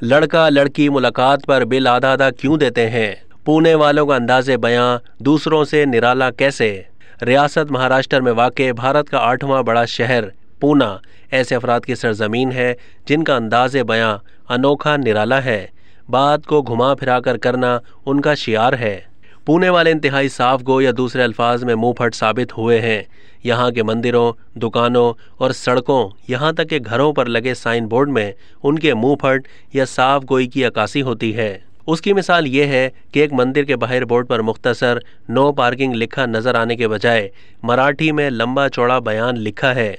लड़का लड़की मुलाकात पर बिल आधा आधा क्यों देते हैं? पुणे वालों का अंदाज़े बयां दूसरों से निराला कैसे? रियासत महाराष्ट्र में वाक़ भारत का 8वां बड़ा शहर पूना ऐसे अफराद की सरजमीन है जिनका अंदाज़े बयां अनोखा निराला है। बात को घुमा फिरा कर करना उनका शियार है। पुणे वाले इंतहाई साफ गो या दूसरे अल्फाज में मुंहफट साबित हुए हैं। यहाँ के मंदिरों, दुकानों और सड़कों, यहाँ तक के घरों पर लगे साइन बोर्ड में उनके मुंहफट या साफ गोई की अक्कासी होती है। उसकी मिसाल ये है कि एक मंदिर के बाहर बोर्ड पर मुख्तसर नो पार्किंग लिखा नजर आने के बजाय मराठी में लंबा चौड़ा बयान लिखा है,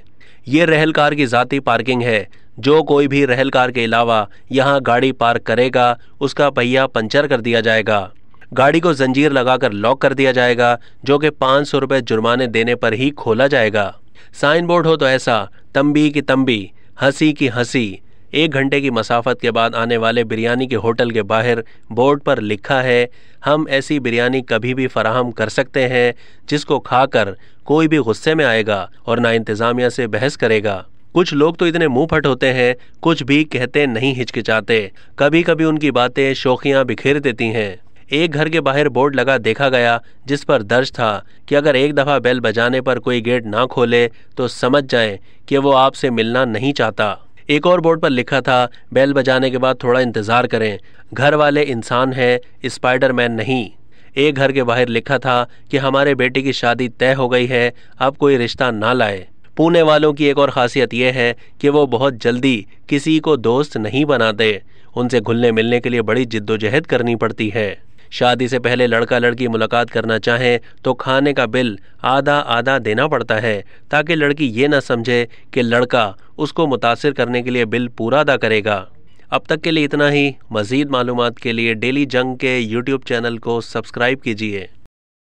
ये रहलकार की ज़ाती पार्किंग है। जो कोई भी रहलकार के अलावा यहाँ गाड़ी पार्क करेगा उसका पहिया पंचर कर दिया जाएगा। गाड़ी को जंजीर लगाकर लॉक कर दिया जाएगा, जो कि 500 रुपये जुर्माने देने पर ही खोला जाएगा। साइन बोर्ड हो तो ऐसा, तंबी की तंबी, हंसी की हंसी। 1 घंटे की मसाफत के बाद आने वाले बिरयानी के होटल के बाहर बोर्ड पर लिखा है, हम ऐसी बिरयानी कभी भी फराहम कर सकते हैं जिसको खाकर कोई भी गुस्से में आएगा और ना इंतज़ामिया से बहस करेगा। कुछ लोग तो इतने मुंह फट होते हैं, कुछ भी कहते नहीं हिचकिचाते। कभी कभी उनकी बातें शोखियाँ बिखेर देती हैं। एक घर के बाहर बोर्ड लगा देखा गया जिस पर दर्ज था कि अगर एक दफ़ा बेल बजाने पर कोई गेट ना खोले तो समझ जाएं कि वो आपसे मिलना नहीं चाहता। एक और बोर्ड पर लिखा था, बेल बजाने के बाद थोड़ा इंतज़ार करें, घर वाले इंसान हैं, स्पाइडरमैन नहीं। एक घर के बाहर लिखा था कि हमारे बेटे की शादी तय हो गई है, अब कोई रिश्ता ना लाए। पुणे वालों की एक और ख़ासियत यह है कि वो बहुत जल्दी किसी को दोस्त नहीं बनाते। उनसे घुलने मिलने के लिए बड़ी जिद्दोजहद करनी पड़ती है। शादी से पहले लड़का लड़की मुलाकात करना चाहें तो खाने का बिल आधा आधा देना पड़ता है, ताकि लड़की ये ना समझे कि लड़का उसको मुतासिर करने के लिए बिल पूरा अदा करेगा। अब तक के लिए इतना ही। मज़ीद मालूमात के लिए डेली जंग के YouTube चैनल को सब्सक्राइब कीजिए।